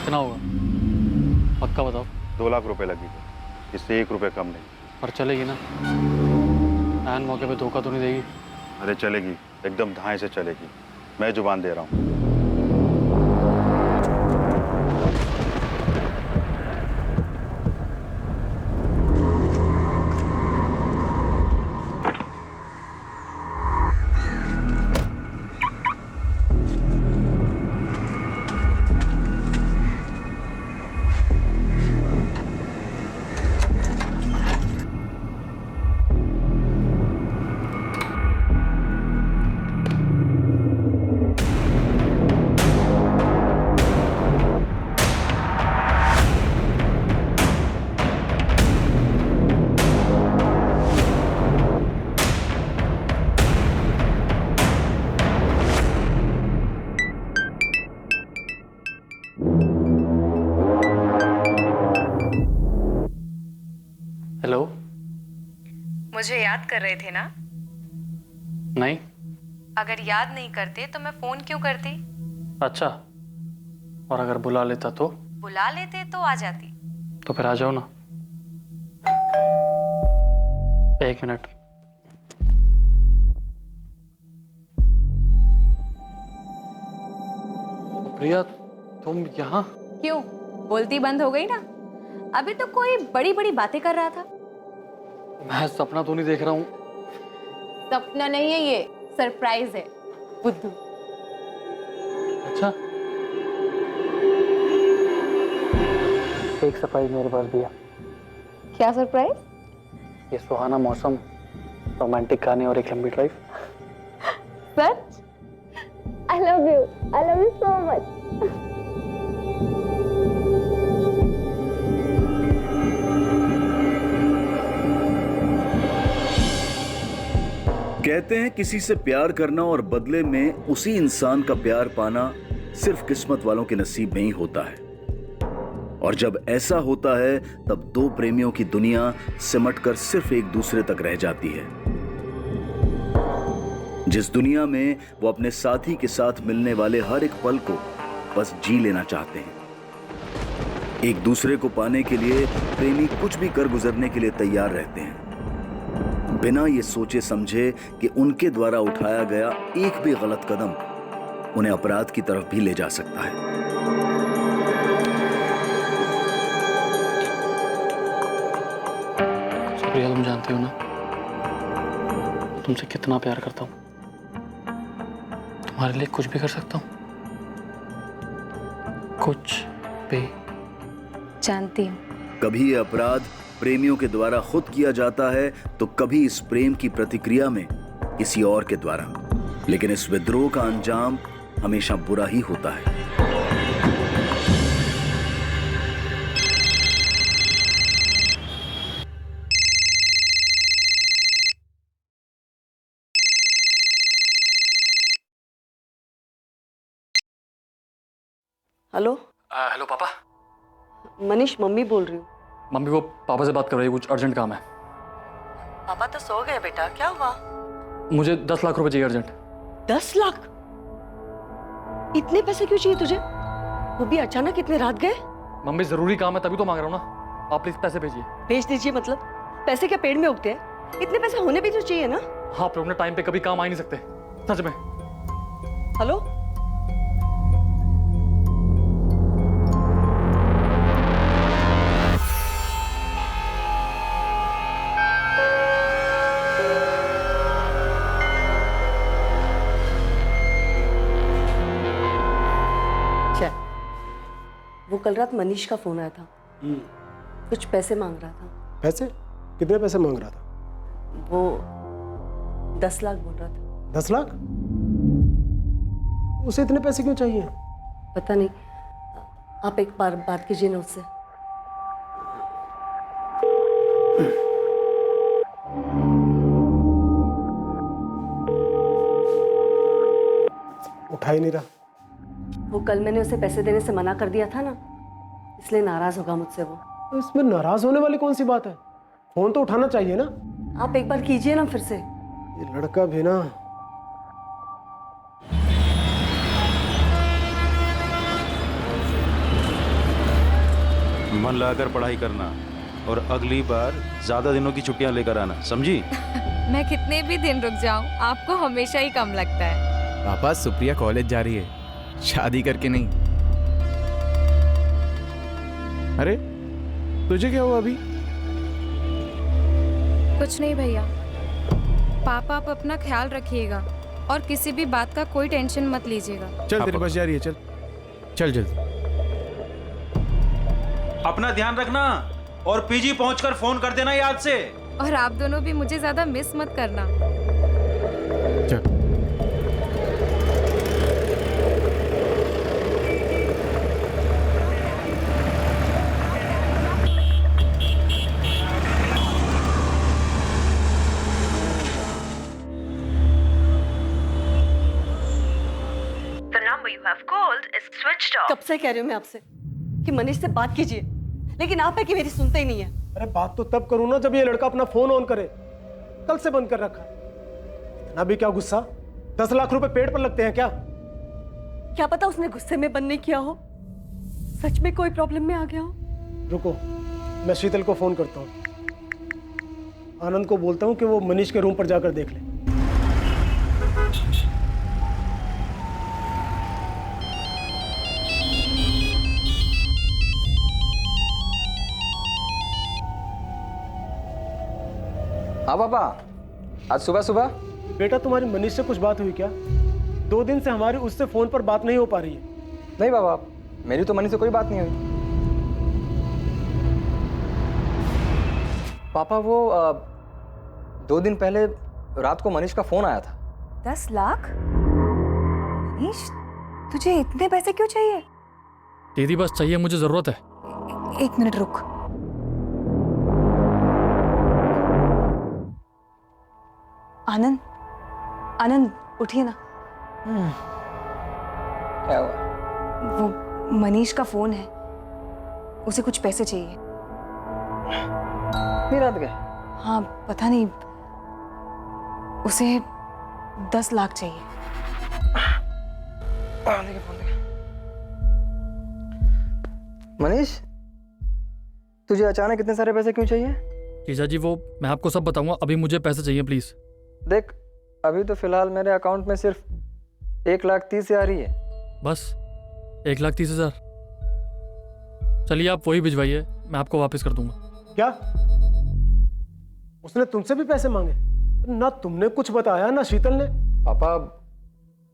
कितना होगा? पक्का बताओ। 2 लाख रुपए लगेंगे, इससे 1 रुपए कम नहीं। पर चलेगी ना? ऐन मौके पे धोखा तो नहीं देगी? अरे चलेगी, एकदम धाए से चलेगी, मैं जुबान दे रहा हूँ। हेलो। मुझे याद कर रहे थे ना? नहीं। अगर याद नहीं करते तो मैं फोन क्यों करती? अच्छा, और अगर बुला लेता तो? बुला लेते तो आ जाती। तो फिर आ जाओ ना। 1 मिनट। प्रिया, तुम यहाँ? क्यों, बोलती बंद हो गई ना? अभी तो कोई बड़ी बड़ी बातें कर रहा था। मैं सपना तो नहीं देख रहा हूँ? सपना नहीं है ये, सरप्राइज है बुद्धू। अच्छा, एक सरप्राइज मेरे पास भी है। क्या सरप्राइज? ये सुहाना मौसम, रोमांटिक गाने और एक लंबी drive. Such? I love you so much. कहते हैं किसी से प्यार करना और बदले में उसी इंसान का प्यार पाना सिर्फ किस्मत वालों के नसीब में ही होता है। और जब ऐसा होता है तब दो प्रेमियों की दुनिया सिमटकर सिर्फ एक दूसरे तक रह जाती है। जिस दुनिया में वो अपने साथी के साथ मिलने वाले हर एक पल को बस जी लेना चाहते हैं। एक दूसरे को पाने के लिए प्रेमी कुछ भी कर गुजरने के लिए तैयार रहते हैं, बिना ये सोचे समझे कि उनके द्वारा उठाया गया एक भी गलत कदम उन्हें अपराध की तरफ भी ले जा सकता है। प्रिया, तुम जानते हो ना, तुमसे कितना प्यार करता हूँ। तुम्हारे लिए कुछ भी कर सकता हूँ, कुछ भी। जानती हूँ। कभी ये अपराध प्रेमियों के द्वारा खुद किया जाता है तो कभी इस प्रेम की प्रतिक्रिया में किसी और के द्वारा, लेकिन इस विद्रोह का अंजाम हमेशा बुरा ही होता है। हेलो। हेलो पापा। मनीष, मम्मी बोल रही हूँ। मम्मी को पापा से बात कर रही है, कुछ अर्जेंट काम है। पापा तो सो गए बेटा, क्या हुआ? मुझे 10 लाख रुपए चाहिए अर्जेंट। 10 लाख? इतने पैसे क्यों चाहिए तुझे? वो भी अचानक इतने रात गए? मम्मी, जरूरी काम है तभी तो मांग रहा हूँ ना। आप प्लीज पैसे भेजिए। भेज दीजिए मतलब? पैसे क्या पेड़ में उगते हैं? इतने पैसे होने भी तो चाहिए ना। हाँ, पर अपने टाइम पे कभी काम आ ही नहीं सकते, सच में। हेलो। वो कल रात मनीष का फोन आया था, कुछ पैसे मांग रहा था। पैसे? कितने पैसे मांग रहा था? वो 10 लाख बोल रहा था। 10 लाख? उसे इतने पैसे क्यों चाहिए? पता नहीं, आप एक बार बात कीजिए ना उससे। उठा ही नहीं रहा। वो कल मैंने उसे पैसे देने से मना कर दिया था ना, इसलिए नाराज होगा मुझसे वो। तो इसमें नाराज होने वाली कौन सी बात है? फोन तो उठाना चाहिए ना। आप एक बार कीजिए ना फिर से। ये लड़का भी ना। मन लगाकर पढ़ाई करना और अगली बार ज्यादा दिनों की छुट्टियां लेकर आना, समझी? मैं कितने भी दिन रुक जाऊं, आपको हमेशा ही कम लगता है। पापा, सुप्रिया कॉलेज जा रही है, शादी करके नहीं। अरे तुझे क्या हुआ अभी? कुछ नहीं भैया। पापा, आप अपना ख्याल रखिएगा और किसी भी बात का कोई टेंशन मत लीजिएगा। चल, तेरी बस जा रही है, चल चल जल्दी। अपना ध्यान रखना और पीजी पहुंचकर फोन कर देना याद से। और आप दोनों भी मुझे ज्यादा मिस मत करना। चल। कब से कह रही हूँ मैं आपसे कि मनीष से बात कीजिए, लेकिन आप है कि मेरी सुनते ही नहीं है। अरे बात तो तब करूँ ना जब ये लड़का अपना फोन ऑन करे। कल से बंद कर रखा है। इतना भी क्या गुस्सा? 10 लाख रुपए पेड़ पर लगते हैं क्या? क्या पता उसने गुस्से में बंद नहीं किया हो, सच में कोई प्रॉब्लम में आ गया हो। रुको, मैं शीतल को फोन करता हूँ। आनंद को बोलता हूँ कि वो मनीष के रूम पर जाकर देख ले। हाँ पापा, आज सुबह सुबह। बेटा, तुम्हारी मनीष से कुछ बात हुई क्या? 2 दिन से हमारी उससे फोन पर बात नहीं हो पा रही है। नहीं पापा, मेरी तो मनीष से कोई बात नहीं हुई। पापा वो 2 दिन पहले रात को मनीष का फोन आया था। 10 लाख? मनीष, तुझे इतने पैसे क्यों चाहिए? दीदी बस चाहिए, मुझे जरूरत है। 1 मिनट रुक। आनंद, आनंद उठिए ना। क्या हुआ? वो मनीष का फोन है, उसे कुछ पैसे चाहिए। नहीं रात गए? हाँ, पता नहीं, उसे 10 लाख चाहिए। मनीष, तुझे अचानक इतने सारे पैसे क्यों चाहिए? जीजा जी, वो मैं आपको सब बताऊंगा, अभी मुझे पैसे चाहिए प्लीज। देख, अभी तो फिलहाल मेरे अकाउंट में सिर्फ 1,30,000 आ रही है। बस 1,30,000? चलिए आप वही भिजवाइए, मैं आपको वापस कर दूंगा। क्या? उसने तुमसे भी पैसे मांगे? ना तुमने कुछ बताया ना शीतल ने। पापा,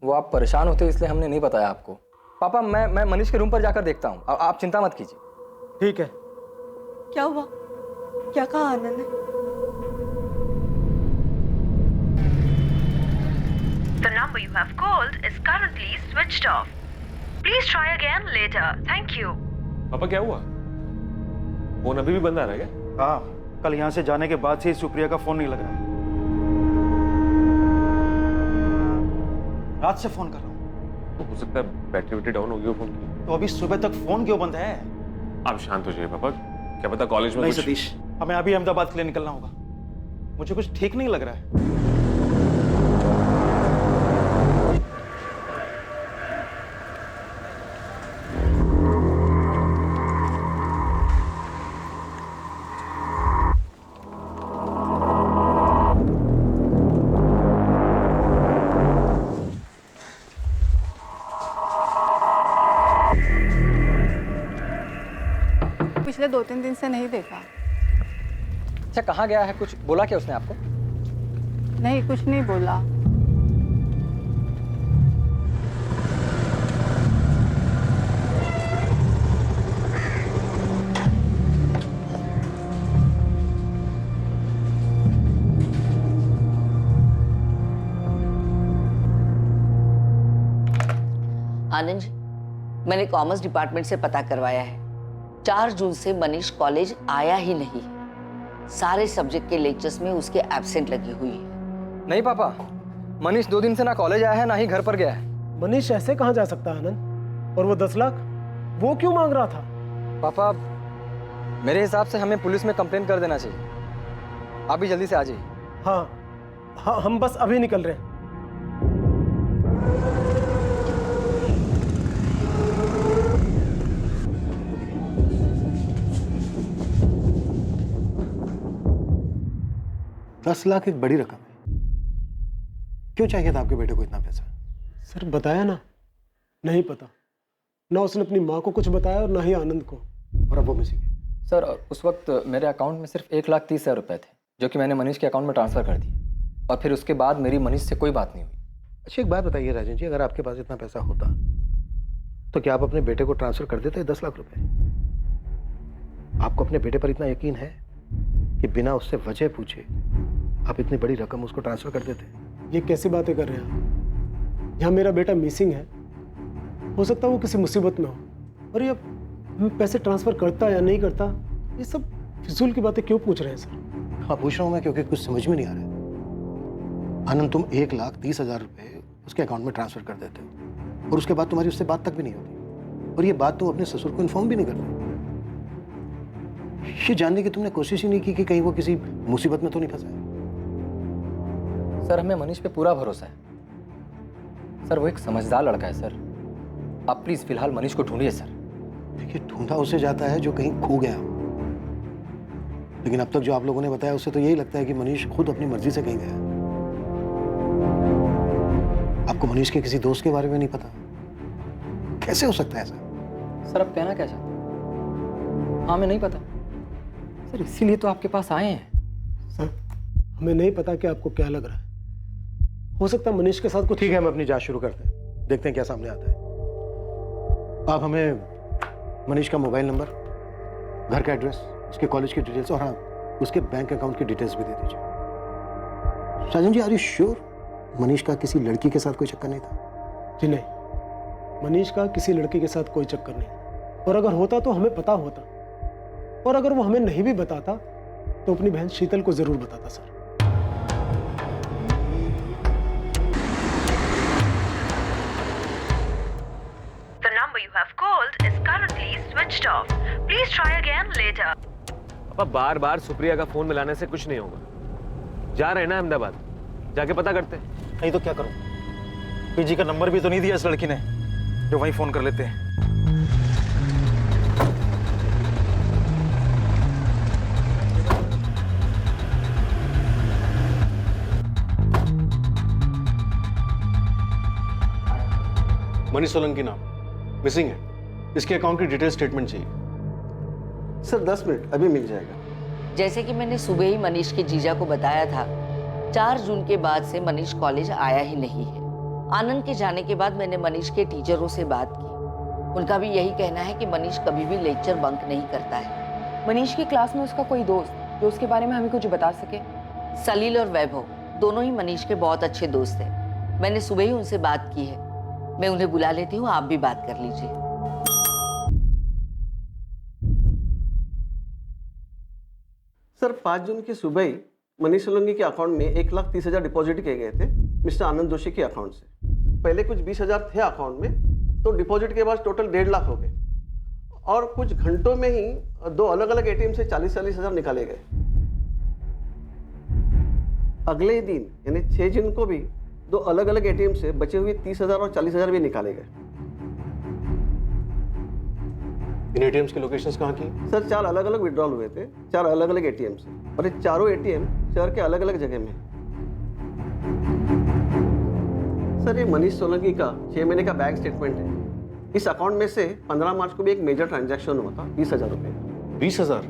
वो आप परेशान होते इसलिए हमने नहीं बताया आपको। पापा, मैं मनीष के रूम पर जाकर देखता हूँ, आप चिंता मत कीजिए। ठीक है। क्या हुआ? क्या कहा आनंद ने? The number you have called is currently switched off. Please try again later. Thank you. पापा क्या हुआ? फोन अभी भी बंद आ रहा है क्या? हाँ, कल यहाँ से जाने के बाद से सुप्रिया का फोन नहीं लग रहा है। रात से फोन कर रहा हूँ। तो हो सकता है बैटरी वैटरी डाउन हो गई हो फोन की। तो अभी सुबह तक फोन क्यों बंद है? आप शांत हो जाइए पापा, क्या पता कॉलेज में नहीं कुछ... सतीश, हमें अभी अहमदाबाद के लिए निकलना होगा। मुझे कुछ ठीक नहीं लग रहा है। पिछले 2-3 दिन से नहीं देखा। अच्छा, कहाँ गया है? कुछ बोला क्या उसने आपको? नहीं, कुछ नहीं बोला। आनंद जी, मैंने कॉमर्स डिपार्टमेंट से पता करवाया है। 4 जून से मनीष कॉलेज आया ही नहीं। सारे सब्जेक्ट के लेक्चर्स में उसके एब्सेंट लगी हुई है। नहीं पापा, मनीष 2 दिन से ना कॉलेज आया है ना ही घर पर गया है। मनीष ऐसे कहाँ जा सकता है आनंद? और वो 10 लाख वो क्यों मांग रहा था? पापा, मेरे हिसाब से हमें पुलिस में कंप्लेन कर देना चाहिए। आप भी जल्दी से आ जाइए। हाँ, हम बस अभी निकल रहे हैं। 10 लाख एक बड़ी रकम है। क्यों चाहिए था आपके बेटे को इतना पैसा? सर बताया ना, नहीं पता। ना उसने अपनी माँ को कुछ बताया और ना ही आनंद को। और अब वो मिसिंग है। सर उस वक्त मेरे अकाउंट में सिर्फ 1,30,000 रुपए थे, जो कि मैंने मनीष के अकाउंट में ट्रांसफ़र कर दिए, और फिर उसके बाद मेरी मनीष से कोई बात नहीं हुई। अच्छा एक बात बताइए राजन जी, अगर आपके पास इतना पैसा होता तो क्या आप अपने बेटे को ट्रांसफर कर देते 10 लाख रुपए? आपको अपने बेटे पर इतना यकीन है कि बिना उससे वजह पूछे आप इतनी बड़ी रकम उसको ट्रांसफर कर देते? ये कैसी बातें कर रहे हैं आप? यहाँ मेरा बेटा मिसिंग है, हो सकता है वो किसी मुसीबत में हो, और ये पैसे ट्रांसफर करता या नहीं करता, ये सब फिजूल की बातें क्यों पूछ रहे हैं सर? हाँ पूछ रहा हूँ मैं, क्योंकि कुछ समझ में नहीं आ रहा है। आनंद, तुम 1,30,000 रुपए उसके अकाउंट में ट्रांसफर कर देते हो और उसके बाद तुम्हारी उससे बात तक भी नहीं होती, और ये बात तुम अपने ससुर को इन्फॉर्म भी नहीं करते। ये जानने की तुमने कोशिश ही नहीं की कि कहीं वो किसी मुसीबत में तो नहीं फंसा है। सर हमें मनीष पे पूरा भरोसा है सर, वो एक समझदार लड़का है सर। आप प्लीज फिलहाल मनीष को ढूंढिए सर। देखिए ढूंढा उसे जाता है जो कहीं खो गया हो, लेकिन अब तक जो आप लोगों ने बताया उससे तो यही लगता है कि मनीष खुद अपनी मर्जी से कहीं गया। आपको मनीष के किसी दोस्त के बारे में नहीं पता? कैसे हो सकता है ऐसा? सर आप कहना क्या चाहते हैं? हाँ, हमें नहीं पता सर, इसीलिए तो आपके पास आए हैं। सर हमें नहीं पता कि आपको क्या लग रहा है, हो सकता है मनीष के साथ कुछ। ठीक है, हम अपनी जांच शुरू करते हैं, देखते हैं क्या सामने आता है। आप हमें मनीष का मोबाइल नंबर, घर का एड्रेस, उसके कॉलेज की डिटेल्स और हाँ उसके बैंक अकाउंट की डिटेल्स भी दे दीजिए। साजन जी, आर यू श्योर मनीष का किसी लड़की के साथ कोई चक्कर नहीं था? जी नहीं, मनीष का किसी लड़की के साथ कोई चक्कर नहीं, और अगर होता तो हमें पता होता, और अगर वो हमें नहीं भी बताता तो अपनी बहन शीतल को जरूर बताता sir. The number you have called is currently switched off. Please try again later. पापा बार बार सुप्रिया का फोन मिलाने से कुछ नहीं होगा। जा रहे हैं ना अहमदाबाद, जाके पता करते हैं। नहीं तो क्या करूं? पीजी का नंबर भी तो नहीं दिया इस लड़की ने, जो वहीं फोन कर लेते हैं। मनीष सोलंकी नाम, मिसिंग है। इसके अकाउंट की डिटेल स्टेटमेंट चाहिए। सर 10 मिनट, अभी मिल जाएगा। जैसे कि मैंने सुबह ही मनीष के जीजा को बताया था, 4 जून के बाद से मनीष कॉलेज आया ही नहीं है। आनंद के जाने के बाद मैंने मनीष के टीचरों से बात की, उनका भी यही कहना है कि मनीष कभी भी लेक्चर बंक नहीं करता है। मनीष की क्लास में उसका कोई दोस्त जो उसके बारे में हमें कुछ बता सके? सलील और वैभव दोनों ही मनीष के बहुत अच्छे दोस्त हैं। मैंने सुबह ही उनसे बात की है, मैं उन्हें बुला लेती हूँ, आप भी बात कर लीजिए। सर 5 जून की सुबह ही मनीष सोलंकी के अकाउंट में 1,30,000 डिपॉजिट किए गए थे मिस्टर आनंद जोशी के अकाउंट से। पहले कुछ 20,000 थे अकाउंट में, तो डिपॉजिट के बाद टोटल 1.5 लाख हो गए, और कुछ घंटों में ही 2 अलग अलग एटीएम से 40,000 निकाले गए। अगले ही दिन यानी 6 जून को भी 2 अलग अलग एटीएम से बचे हुए 30,000 और 40,000 भी निकाले गए। इन एटीएम्स की लोकेशंस कहाँ की? सर 4 अलग अलग विड्रॉल हुए थे, 4 अलग अलग एटीएम से, और ये चारों एटीएम शहर के अलग अलग जगह में। सर ये मनीष सोलंकी का 6 महीने का बैंक स्टेटमेंट है। इस अकाउंट में से 15 मार्च को भी एक मेजर ट्रांजैक्शन हुआ था 20,000 रुपये का। 20,000?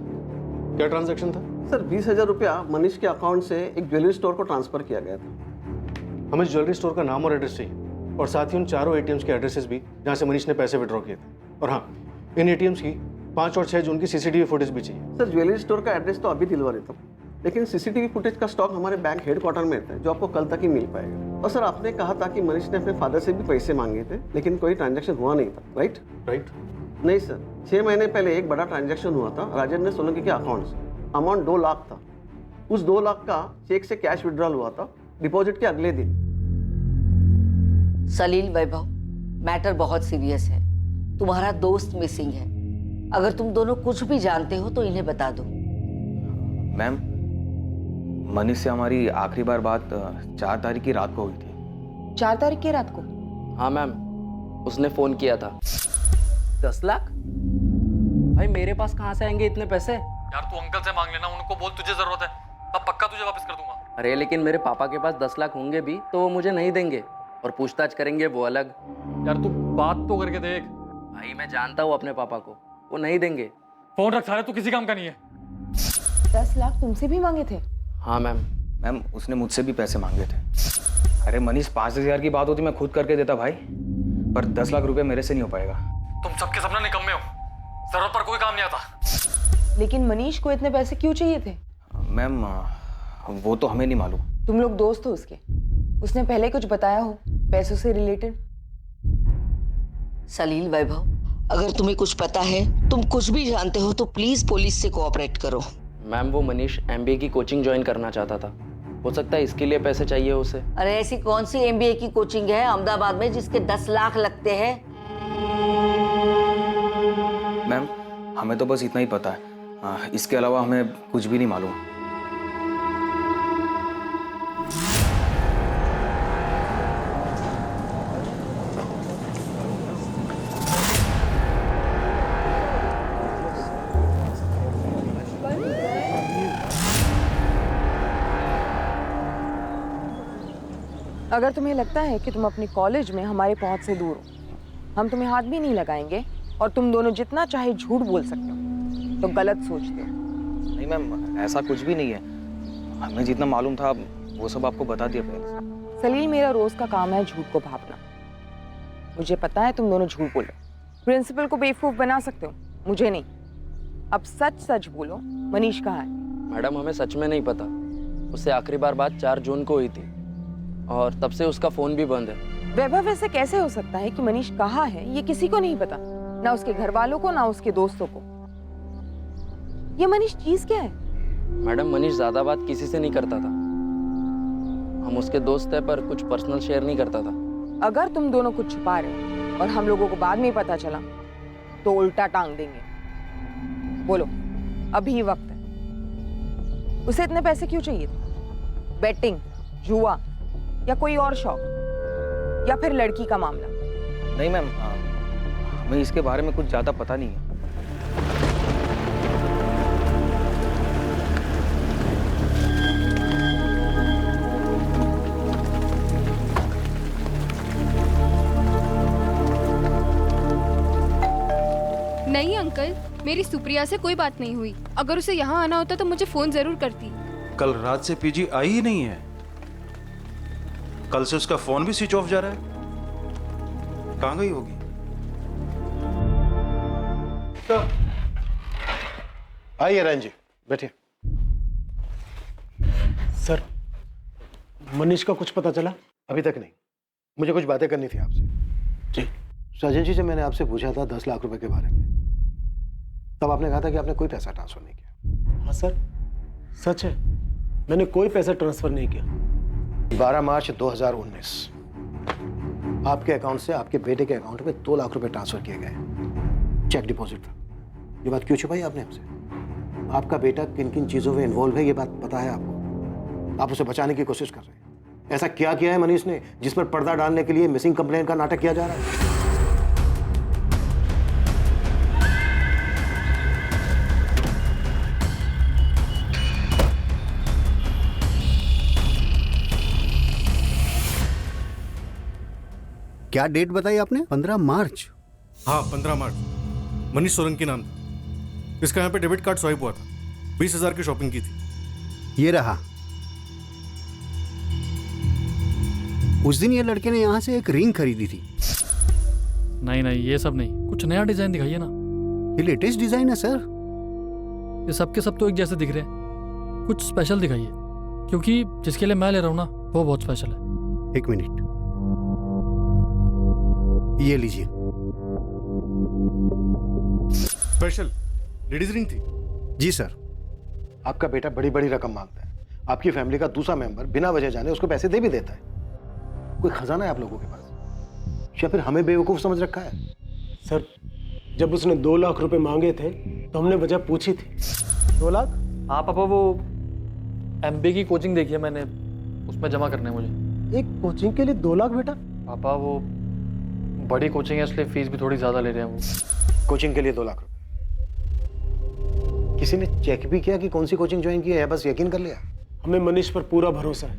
क्या ट्रांजैक्शन था? सर 20,000 रुपया मनीष के अकाउंट से एक ज्वेलरी स्टोर को ट्रांसफर किया गया था। हमें ज्वेलरी स्टोर का नाम और एड्रेस चाहिए, और साथ ही उन चारों एटीएम्स के एड्रेसेस भी जहाँ से मनीष ने पैसे विड्रॉ किए थे। और हाँ, इन एटीएम्स की 5 और 6 जून की सीसीटीवी फुटेज भी चाहिए। सर ज्वेलरी स्टोर का एड्रेस तो अभी दिलवा देता हूँ, लेकिन सीसीटीवी फुटेज का स्टॉक हमारे बैंक हेडक्वार्टर में रहता है, जो आपको कल तक ही मिल पाएगा। और सर आपने कहा था कि मनीष ने अपने फादर से भी पैसे मांगे थे, लेकिन कोई ट्रांजैक्शन हुआ नहीं था, राइट? नहीं सर, 6 महीने पहले एक बड़ा ट्रांजैक्शन हुआ था राजेंद्र सोलंकी के अकाउंट से। अमाउंट 2 लाख था। उस 2 लाख का चेक से कैश विड्रॉल हुआ था डिपॉजिट के अगले दिन। सलील, वैभव, मैटर बहुत सीरियस है। तुम्हारा दोस्त मिसिंग है। अगर तुम दोनों कुछ भी जानते हो तो इन्हें बता दो। मैम, मनीष से हमारी आखिरी बार बात 4 तारीख की रात को हुई थी। 4 तारीख की रात को? हाँ मैम, उसने फोन किया था। 10 लाख? भाई मेरे पास कहाँ से आएंगे इतने पैसे? यार तू अंकल से मांग लेना, उनको बोल तुझे जरूरत है। अब पक्का तुझे वापस कर दूंगा। अरे लेकिन मेरे पापा के पास 10 लाख होंगे भी तो वो मुझे नहीं देंगे, और पूछताछ करेंगे वो अलग। यार तू बात तो करके देख। भाई मैं जानता हूँ अपने पापा को, वो नहीं देंगे। फोन रख सारे, तू किसी काम का नहीं है। 10 लाख तुमसे भी मांगे थे? हाँ मैम। मैम उसने मुझसे भी पैसे मांगे थे। अरे मनीष 5,000 की बात होती मैं खुद करके देता भाई, पर 10 लाख रुपए मेरे से नहीं हो पाएगा। तुम सबके सपना निकम्मे हो, जरूरत पर कोई काम नहीं आता। लेकिन मनीष को इतने पैसे क्यों चाहिए थे? मैम वो तो हमें नहीं मालूम। तुम लोग दोस्त हो उसके? उसने पहले कुछ बताया हो पैसों से रिलेटेड? सलील वैभव, अगर तुम्हें कुछ पता है, तुम कुछ भी जानते हो तो प्लीज पुलिस से कोऑपरेट करो। मैम वो मनीष MBA की कोचिंग ज्वाइन करना चाहता था, हो सकता है इसके लिए पैसे चाहिए उसे। अरे ऐसी कौन सी MBA की कोचिंग है अहमदाबाद में जिसके 10 लाख लगते हैं? मैम हमें तो बस इतना ही पता है, इसके अलावा हमें कुछ भी नहीं मालूम। अगर तुम्हें लगता है कि तुम अपनी कॉलेज में हमारे पहुंच से दूर हो, हम तुम्हें हाथ भी नहीं लगाएंगे और तुम दोनों जितना चाहे झूठ बोल सकते हो, तो गलत सोचते हो। नहीं मैम ऐसा कुछ भी नहीं है, हमें जितना मालूम था वो सब आपको बता दिया पहले। सलील मेरा रोज का काम है झूठ को भापना। मुझे पता है तुम दोनों झूठ बोलो, प्रिंसिपल को बेवकूफ बना सकते हो, मुझे नहीं। अब सच सच बोलो, मनीष कहाँ है? मैडम हमें सच में नहीं पता, उससे आखिरी बार बात 4 जून को हुई थी और तब से उसका फोन भी बंद है। वैभव ऐसे कैसे हो सकता है कि मनीष कहाँ है ये किसी को नहीं पता, ना उसके घर वालों को ना उसके दोस्तों को। ये मनीष चीज क्या है? मैडम मनीष ज्यादा बात किसी से नहीं करता था, हम उसके दोस्त हैं पर कुछ पर्सनल शेयर नहीं करता था। अगर तुम दोनों कुछ छुपा रहे हो और हम लोगों को बाद में पता चला तो उल्टा टांग देंगे। बोलो अभी वक्त है। उसे इतने पैसे क्यों चाहिए थे? बेटिंग, जुआ या कोई और शौक, या फिर लड़की का मामला? नहीं मैम हमें इसके बारे में कुछ ज्यादा पता नहीं है। नहीं अंकल, मेरी सुप्रिया से कोई बात नहीं हुई। अगर उसे यहाँ आना होता तो मुझे फोन जरूर करती। कल रात से पीजी आई ही नहीं है, कल से उसका फोन भी स्विच ऑफ जा रहा है। कहाँ गई होगी? आइए रंजी, बैठिए। सर मनीष का कुछ पता चला? अभी तक नहीं, मुझे कुछ बातें करनी थी आपसे। जी। साजन जी से मैंने आपसे पूछा था 10 लाख रुपए के बारे में, तब आपने कहा था कि आपने कोई पैसा ट्रांसफर नहीं किया। हाँ सर सच है, मैंने कोई पैसा ट्रांसफर नहीं किया। 12 मार्च 2019 आपके अकाउंट से आपके बेटे के अकाउंट में 2 लाख रुपए ट्रांसफर किए गए, चेक डिपॉजिट था। ये बात क्यों छुपाई आपने हमसे? आपका बेटा किन किन चीजों में इन्वॉल्व है ये बात पता है आपको, आप उसे बचाने की कोशिश कर रहे हैं। ऐसा क्या किया है मनीष ने जिस पर पर्दा डालने के लिए मिसिंग कंप्लेन का नाटक किया जा रहा है? क्या डेट बताई आपने? 15 मार्च? हाँ 15 मार्च। मनीष सोलंकी नाम था। इसका यहाँ पे डेबिट कार्ड स्वाइप हुआ था, 20,000 की शॉपिंग की थी। ये रहा। उस दिन ये लड़के ने यहाँ से एक रिंग खरीदी थी। नहीं नहीं ये सब नहीं, कुछ नया डिजाइन दिखाइए ना। ये लेटेस्ट डिजाइन है सर। ये सब के सब तो एक जैसे दिख रहे हैं, कुछ स्पेशल दिखाइए, क्योंकि जिसके लिए मैं ले रहा हूँ ना वो बहुत स्पेशल है। 1 मिनट, ये लीजिए। स्पेशल लेडीज रिंग थी? जी सर। आपका बेटा बड़ी बड़ी रकम मांगता है, आपकी फैमिली का दूसरा मेंबर बिना वजह जाने उसको पैसे दे भी देता है। कोई खजाना है आप लोगों के पास, या फिर हमें बेवकूफ समझ रखा है? सर जब उसने 2 लाख रुपए मांगे थे तो हमने वजह पूछी थी। 2 लाख? हाँ पापा, वो MBA की कोचिंग देखी है मैंने, उसमें जमा करने हैं मुझे। एक कोचिंग के लिए 2 लाख बेटा? पापा वो बड़ी कोचिंग है इसलिए फीस भी थोड़ी ज्यादा ले रहे हैं वो। कोचिंग के लिए 2 लाख रुपए? किसी ने चेक भी किया कि कौन सी कोचिंग ज्वाइन की है, या बस यकीन कर लिया? हमें मनीष पर पूरा भरोसा है।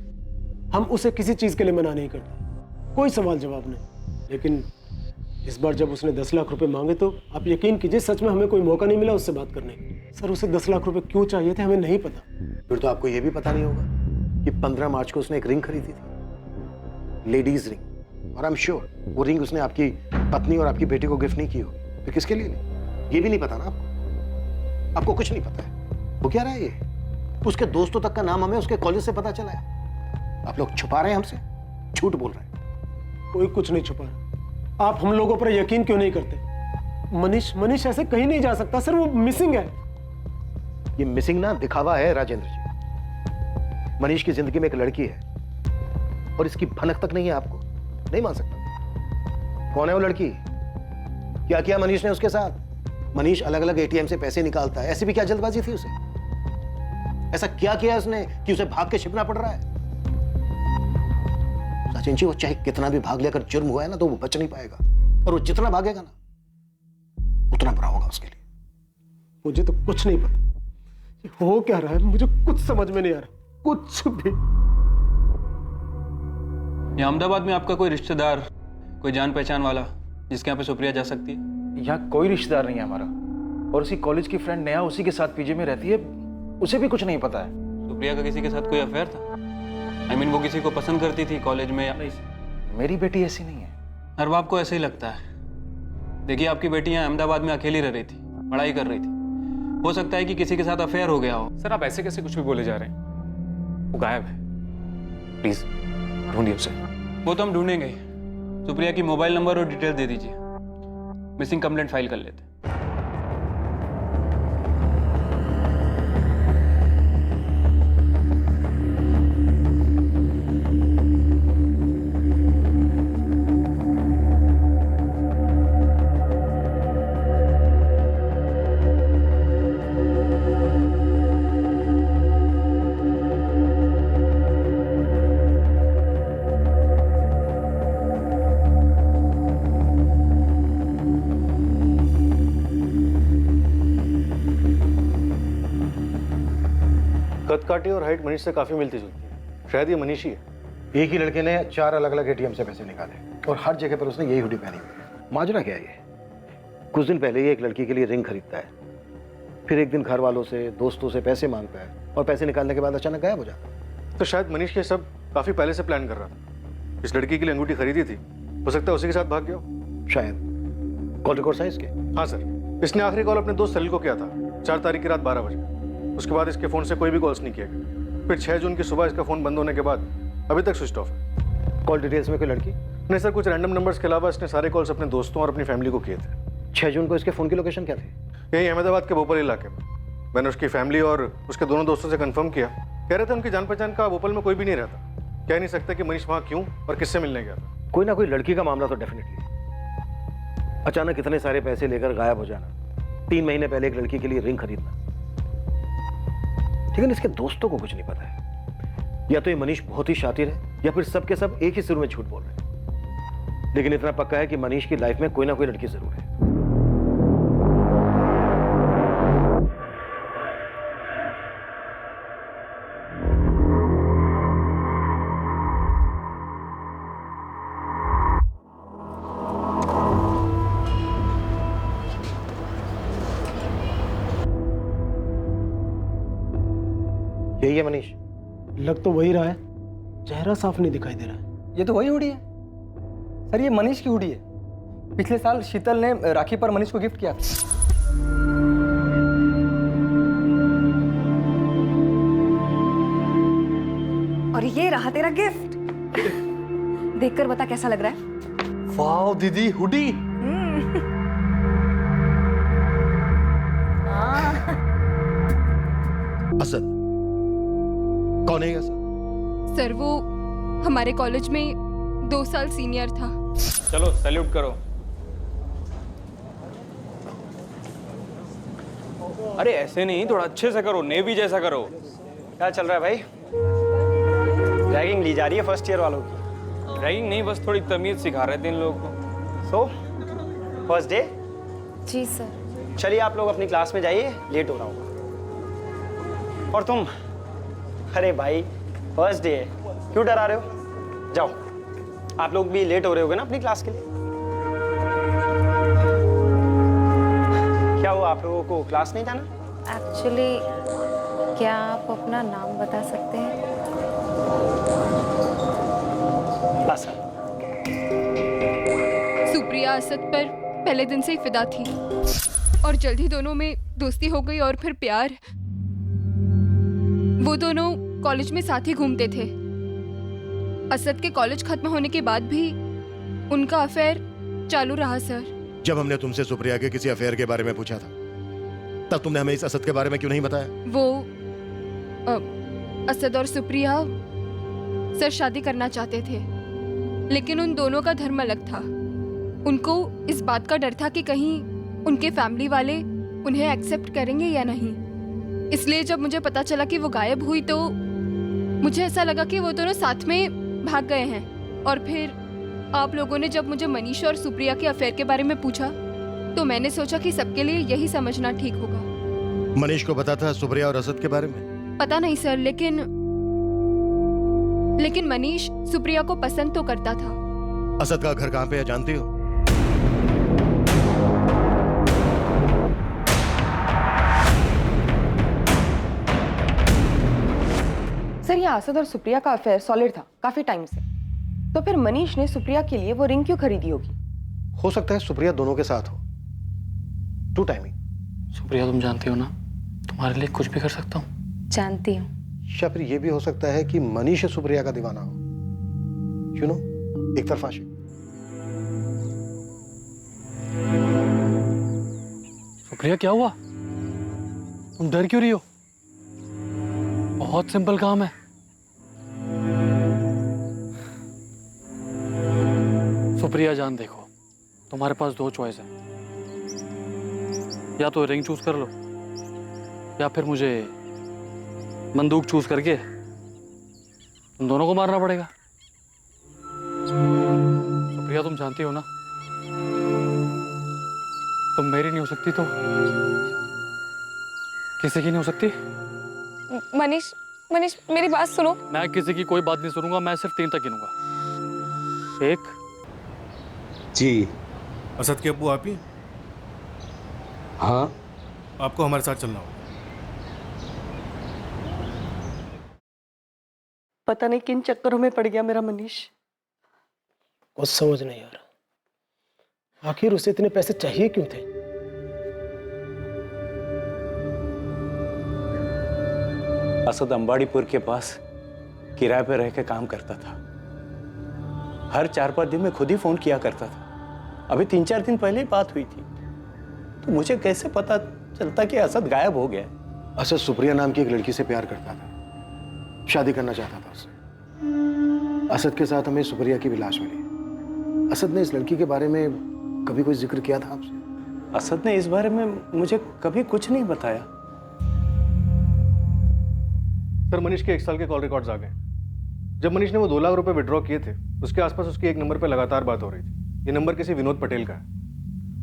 हम उसे किसी चीज के लिए मना नहीं करते, कोई सवाल जवाब नहीं। लेकिन इस बार जब उसने 10 लाख रुपए मांगे तो आप यकीन कीजिए सच में हमें कोई मौका नहीं मिला उससे बात करने का। सर उसे 10 लाख रुपए क्यों चाहिए थे हमें नहीं पता। फिर तो आपको यह भी पता नहीं होगा कि 15 मार्च को उसने एक रिंग खरीदी थी, लेडीज रिंग, और आई एम श्योर वो रिंग उसने आपकी पत्नी और आपकी बेटी को गिफ्ट नहीं की होगी। फिर किसके लिए ली? ये भी नहीं पता ना आपको, आपको कुछ नहीं पता है। वो क्या रहा है ये? उसके दोस्तों तक का नाम हमें उसके कॉलेज से पता चला है। आप लोग छुपा रहे हैं हमसे, झूठ बोल रहे हैं। कोई कुछ नहीं छुपा रहा। आप हम लोगों पर यकीन क्यों नहीं करते? मनीष ऐसे कहीं नहीं जा सकता सर, वो मिसिंग है। ये मिसिंग ना दिखावा है राजेंद्र जी। मनीष की जिंदगी में एक लड़की है और इसकी भनक तक नहीं है, आपको नहीं मान सकता। कौन है वो लड़की? क्या किया मनीष ने उसके साथ? मनीष अलग अलग एटीएम से पैसे निकालता है, ऐसी भी क्या जल्दबाजी थी उसे? ऐसा क्या किया उसने कि उसे भाग के छिपना पड़ रहा है? सचिन जी वो चाहे कितना भी भाग ले, अगर जुर्म हुआ है ना तो वो बच नहीं पाएगा, और वो जितना भागेगा ना उतना बुरा होगा उसके लिए। मुझे तो कुछ नहीं पता ये हो क्या रहा है, मुझे कुछ समझ में नहीं आ रहा, कुछ भी। यहाँ अहमदाबाद में आपका कोई रिश्तेदार, कोई जान पहचान वाला जिसके यहाँ पे सुप्रिया जा सकती है? यहाँ कोई रिश्तेदार नहीं है हमारा, और उसी कॉलेज की फ्रेंड नेहा उसी के साथ पीजी में रहती है, उसे भी कुछ नहीं पता है। सुप्रिया का किसी के साथ कोई अफेयर था? I mean, वो किसी को पसंद करती थी कॉलेज में या नहीं? मेरी बेटी ऐसी नहीं है। हर बाप को ऐसे ही लगता है। देखिए आपकी बेटी यहाँ अहमदाबाद में अकेली रह रही थी, पढ़ाई कर रही थी, हो सकता है कि किसी के साथ अफेयर हो गया हो। सर आप ऐसे कैसे कुछ भी बोले जा रहे हैं? वो गायब है, प्लीज ढूंढिए उसे। वो तो हम ढूंढेंगे ही। सुप्रिया की मोबाइल नंबर और डिटेल दे दीजिए, मिसिंग कंप्लेंट फाइल कर लेते। कद काठी और हाइट मनीष से काफी मिलती जुलती है, शायद ये मनीष ही है। एक ही लड़के ने 4 अलग अलग एटीएम से पैसे निकाले और हर जगह पर उसने यही हुडी पहनी हुई है। माजरा क्या है ये? कुछ दिन पहले ही एक लड़की के लिए रिंग खरीदता है, फिर एक दिन घर वालों से दोस्तों से पैसे मांगता है और पैसे निकालने के बाद अचानक गायब हो जाता है। तो शायद मनीष ये सब काफी पहले से प्लान कर रहा था। इस लड़की के लिए अंगूठी खरीदी थी, हो सकता है उसी के साथ भाग गया हो। शायद कॉल रिकॉर्ड साइज के? हाँ सर, इसने आखिरी कॉल अपने दोस्त सलील को किया था 4 तारीख की रात 12 बजे। उसके बाद इसके फोन से कोई भी कॉल्स नहीं किया गया। फिर 6 जून की सुबह इसका फोन बंद होने के बाद अभी तक स्विच ऑफ है। कॉल डिटेल्स में कोई लड़की? नहीं सर, कुछ रैंडम नंबर्स के अलावा इसने सारे कॉल्स अपने दोस्तों और अपनी फैमिली को किए थे। 6 जून को इसके फोन की लोकेशन क्या थी? यही अहमदाबाद के भोपाल इलाके में। मैंने उसकी फैमिली और उसके दोनों दोस्तों से कंफर्म किया, कह रहे थे उनकी जान पहचान का भोपाल में कोई भी नहीं रहता। कह नहीं सकता कि मनीष वहाँ क्यों और किससे मिलने गया था। कोई ना कोई लड़की का मामला तो डेफिनेटली। अचानक इतने सारे पैसे लेकर गायब हो जाना, 3 महीने पहले एक लड़की के लिए रिंग खरीदना, लेकिन इसके दोस्तों को कुछ नहीं पता है। या तो ये मनीष बहुत ही शातिर है या फिर सब के सब एक ही सुर में झूठ बोल रहे हैं। लेकिन इतना पक्का है कि मनीष की लाइफ में कोई ना कोई लड़की जरूर है। यही है मनीष? लग तो वही रहा है, चेहरा साफ नहीं दिखाई दे रहा है। ये तो वही हुडी है सर, ये मनीष की हुडी है। पिछले साल शीतल ने राखी पर मनीष को गिफ्ट किया। और ये रहा तेरा गिफ्ट। देखकर बता कैसा लग रहा है? वाह दीदी, हुडी। असद कौन है ये असद? सर वो हमारे कॉलेज में 2 साल सीनियर था। चलो सैल्यूट करो। अरे ऐसे नहीं, थोड़ा अच्छे से करो, नेवी जैसा करो। क्या चल रहा है भाई? रैगिंग ली जा रही है फर्स्ट ईयर वालों की? रैगिंग नहीं, बस थोड़ी तमीज सिखा रहे थे इन लोगों को। So first day? जी सर। चलिए आप लोग अपनी क्लास में जाइए, लेट हो रहा होगा। और तुम अरे भाई फर्स्ट डे है, क्यों डरा रहे हो? जाओ, आप लोग भी लेट हो रहे होगे ना अपनी क्लास के लिए। क्या हुआ, आप लोगों को क्लास नहीं जाना? एक्चुअली क्या आप अपना नाम बता सकते हैं? बस सुप्रिया असद पर पहले दिन से ही फिदा थी और जल्द ही दोनों में दोस्ती हो गई और फिर प्यार। वो दोनों कॉलेज में साथ ही घूमते थे। असद के कॉलेज खत्म होने के बाद भी उनका अफेयर चालू रहा सर। जब हमने तुमसे सुप्रिया के किसी अफेयर के बारे में पूछा था तब तुमने हमें इस असद के बारे में क्यों नहीं बताया? वो असद और सुप्रिया सर शादी करना चाहते थे, लेकिन उन दोनों का धर्म अलग था। उनको इस बात का डर था कि कहीं उनके फैमिली वाले उन्हें एक्सेप्ट करेंगे या नहीं। इसलिए जब मुझे पता चला कि वो गायब हुई तो मुझे ऐसा लगा कि वो दोनों साथ में भाग गए हैं। और फिर आप लोगों ने जब मुझे मनीष और सुप्रिया के अफेयर के बारे में पूछा तो मैंने सोचा कि सबके लिए यही समझना ठीक होगा। मनीष को पता था सुप्रिया और असद के बारे में? पता नहीं सर, लेकिन मनीष सुप्रिया को पसंद तो करता था। असद का घर कहाँ पे है जानती हो? सर ये असद और सुप्रिया का अफेयर सॉलिड था काफी टाइम से, तो फिर मनीष ने सुप्रिया के लिए वो रिंग क्यों खरीदी होगी? हो सकता है सुप्रिया दोनों के साथ हो। To timing. सुप्रिया तुम जानती हो ना, तुम्हारे लिए कुछ भी कर सकता हूँ। जानती हूँ। या फिर ये भी हो सकता है कि मनीष सुप्रिया का दीवाना हो, यू नो, एक तरफा आशिक। सुप्रिया क्या हुआ? तुम डर क्यों रही हो? बहुत सिंपल काम है। सुप्रिया जान देखो, तुम्हारे पास दो चॉइस है, या तो रिंग चूज कर लो या फिर मुझे बंदूक चूज करके तुम दोनों को मारना पड़ेगा। सुप्रिया तुम जानती हो ना, तुम मेरी नहीं हो सकती तो किसी की नहीं हो सकती। मनीष मेरी बात सुनो। मैं किसी की कोई बात नहीं सुनूंगा, मैं सिर्फ 3 तक गिनूंगा। 1 जी। असद के अब्बू आप ही? हाँ। आपको हमारे साथ चलना होगा। पता नहीं किन चक्करों में पड़ गया मेरा मनीष। कुछ समझ नहीं आ रहा, आखिर उसे इतने पैसे चाहिए क्यों थे? असद अंबाड़ीपुर के पास किराए पे रह के काम करता था। हर 4-5 दिन में खुद ही फोन किया करता था। अभी 3-4 दिन पहले ही बात हुई थी, तो मुझे कैसे पता चलता कि असद गायब हो गया? असद सुप्रिया नाम की एक लड़की से प्यार करता था, शादी करना चाहता था उससे। असद के साथ हमें सुप्रिया की भी लाश मिली। असद ने इस लड़की के बारे में कभी कोई जिक्र किया था आपसे? असद ने इस बारे में मुझे कभी कुछ नहीं बताया। सर मनीष के 1 साल के कॉल रिकॉर्ड्स आ गए। जब मनीष ने वो 2 लाख रुपए विड्रॉ किए थे, उसके आसपास उसकी एक नंबर पे लगातार बात हो रही थी। ये नंबर किसी विनोद पटेल का है।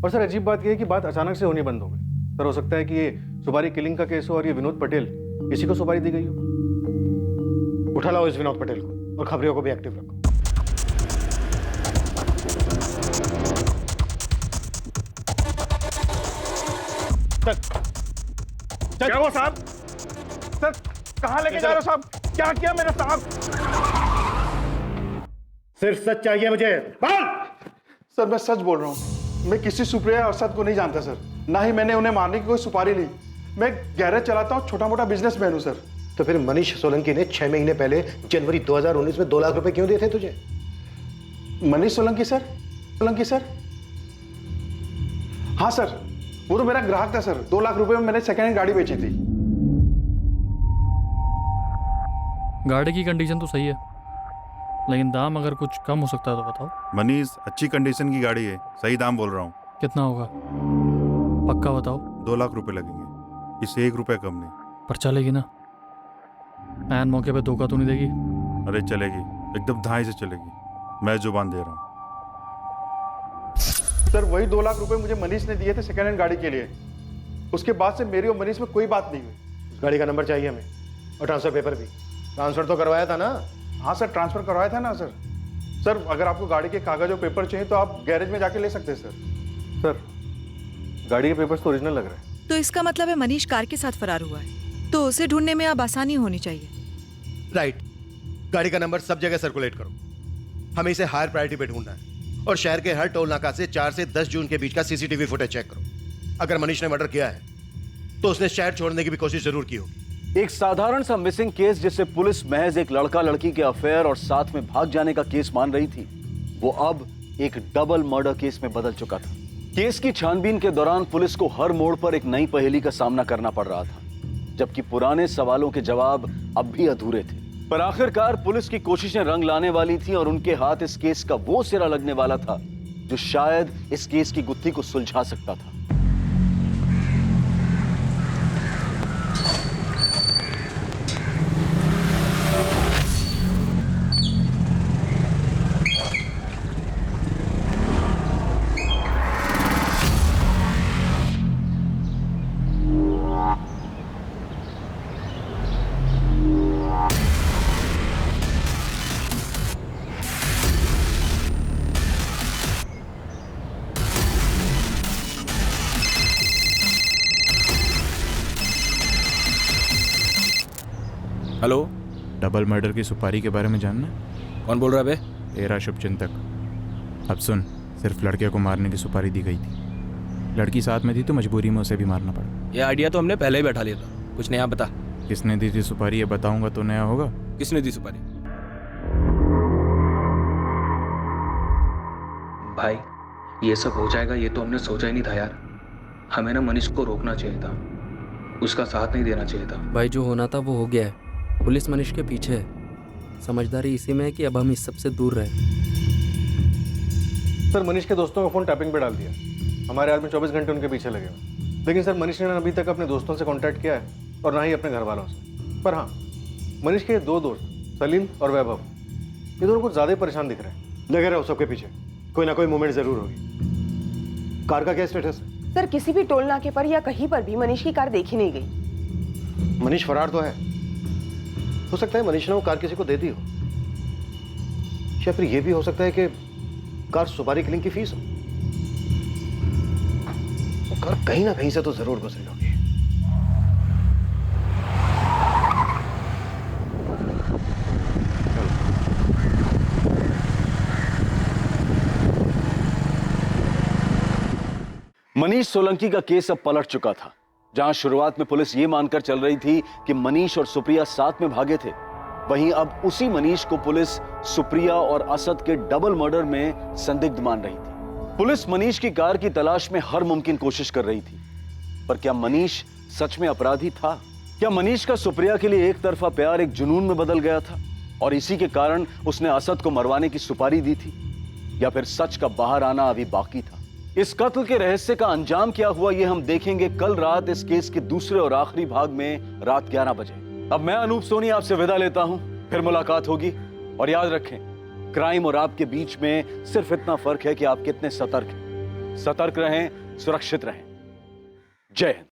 और सर अजीब बात यह है कि बात अचानक से होनी बंद हो गई। सर हो सकता है कि ये सुपारी किलिंग का केस हो और ये विनोद पटेल, इसी को सुपारी दी गई हो। उठा लाओ इस विनोद पटेल को और खबरियों को भी एक्टिव रखो। क्या वो साहब? सर कहाँ लेके जा रहे हो साहब? क्या किया मेरे साहब? सिर्फ सच चाहिए मुझे। बोल। सर मैं सच बोल रहा हूँ। मैं किसी सुप्रिया और असद को नहीं जानता सर, ना ही मैंने उन्हें मारने की कोई सुपारी ली। मैं गैरेज चलाता हूँ, छोटा मोटा बिजनेसमैन हूँ सर। तो फिर मनीष सोलंकी ने 6 महीने पहले जनवरी 2019 में 2 लाख रुपए क्यों दिए थे तुझे? मनीष सोलंकी सर? सोलंकी सर? हाँ सर, वो तो मेरा ग्राहक था सर। 2 लाख रुपए में मैंने सेकेंड हैंड गाड़ी बेची थी। गाड़ी की कंडीशन तो सही है, लेकिन दाम अगर कुछ कम हो सकता है तो बताओ। मनीष अच्छी कंडीशन की गाड़ी है, सही दाम बोल रहा हूँ। कितना होगा पक्का बताओ। 2 लाख रुपए लगेंगे, इससे 1 रुपया कम नहीं। पर चलेगी ना? ऐन मौके पे धोखा तो नहीं देगी? अरे चलेगी, एकदम धाई से चलेगी, मैं जुबान दे रहा हूँ। सर वही 2 लाख रुपए मुझे मनीष ने दिए थे सेकेंड हैंड गाड़ी के लिए। उसके बाद से मेरी और मनीष में कोई बात नहीं हुई। गाड़ी का नंबर चाहिए हमें और ट्रांसफर पेपर भी। ट्रांसफर तो करवाया था ना? हाँ सर, ट्रांसफर करवाया था ना सर। सर अगर आपको गाड़ी के कागज और पेपर चाहिए तो आप गैरेज में जाके ले सकते हैं सर। सर गाड़ी के पेपर्स तो ओरिजिनल लग रहे हैं। तो इसका मतलब है मनीष कार के साथ फरार हुआ है, तो उसे ढूंढने में अब आसानी होनी चाहिए। राइट। गाड़ी का नंबर सब जगह सर्कुलेट करो। हमें इसे हायर प्रायोरिटी पे ढूंढना है। और शहर के हर टोल नाका से 4 से 10 जून के बीच का सीसीटीवी फुटेज चेक करो। अगर मनीष ने मर्डर किया है तो उसने शहर छोड़ने की भी कोशिश जरूर की होगी। एक साधारण सा मिसिंग केस जिसे पुलिस महज एक लड़का लड़की के अफेयर और साथ में भाग जाने का केस मान रही थी, वो अब एक डबल मर्डर केस में बदल चुका था। केस की छानबीन के दौरान पुलिस को हर मोड़ पर एक नई पहेली का सामना करना पड़ रहा था, जबकि पुराने सवालों के जवाब अब भी अधूरे थे। पर आखिरकार पुलिस की कोशिशें रंग लाने वाली थी और उनके हाथ इस केस का वो सिरा लगने वाला था जो शायद इस केस की गुत्थी को सुलझा सकता था। हेलो, डबल मर्डर की सुपारी के बारे में जानना? कौन बोल रहा है बे? तेरा शुभचिंतक। अब सुन, सिर्फ लड़के को मारने की सुपारी दी गई थी। लड़की साथ में थी तो मजबूरी में उसे भी मारना पड़ा। ये आइडिया तो हमने पहले ही बैठा लिया था। कुछ नया बता। किसने दी थी सुपारी ये बताऊंगा तो नया होगा। किसने दी सुपारी? भाई ये सब हो जाएगा ये तो हमने सोचा ही नहीं था यार। हमें ना मनीष को रोकना चाहिए था, उसका साथ नहीं देना चाहिए था। भाई जो होना था वो हो गया है। पुलिस मनीष के पीछे है। समझदारी इसी में है कि अब हम इस सब से दूर रहे। सर मनीष के दोस्तों का फोन टैपिंग पे डाल दिया। हमारे आदमी 24 घंटे उनके पीछे लगे हुए। लेकिन सर मनीष ने अभी तक अपने दोस्तों से कांटेक्ट किया है और ना ही अपने घर वालों से। पर हाँ, मनीष के 2 दोस्त सलील और वैभव, ये दोनों कुछ ज्यादा ही परेशान दिख रहे हैं। लगे रहो सबके पीछे, कोई ना कोई मूवमेंट जरूर होगी। कार का क्या स्टेटस है? सर किसी भी टोल नाके पर या कहीं पर भी मनीष की कार देखी नहीं गई। मनीष फरार तो है, हो सकता है मनीष ने वो कार किसी को दे दी हो, या फिर ये भी हो सकता है कि कार सुपारी किलिंग की फीस हो। वो कार कहीं ना कहीं से तो जरूर गुजरी होगी। मनीष सोलंकी का केस अब पलट चुका था। जहां शुरुआत में पुलिस ये मानकर चल रही थी कि मनीष और सुप्रिया साथ में भागे थे, वहीं अब उसी मनीष को पुलिस सुप्रिया और असद के डबल मर्डर में संदिग्ध मान रही थी। पुलिस मनीष की कार की तलाश में हर मुमकिन कोशिश कर रही थी, पर क्या मनीष सच में अपराधी था? क्या मनीष का सुप्रिया के लिए एक तरफा प्यार एक जुनून में बदल गया था और इसी के कारण उसने असद को मरवाने की सुपारी दी थी? या फिर सच का बाहर आना अभी बाकी था? इस कत्ल के रहस्य का अंजाम क्या हुआ ये हम देखेंगे कल रात इस केस के दूसरे और आखिरी भाग में रात 11 बजे। अब मैं अनूप सोनी आपसे विदा लेता हूं, फिर मुलाकात होगी। और याद रखें, क्राइम और आपके बीच में सिर्फ इतना फर्क है कि आप कितने सतर्क हैं। सतर्क रहें, सुरक्षित रहें। जय हिंद।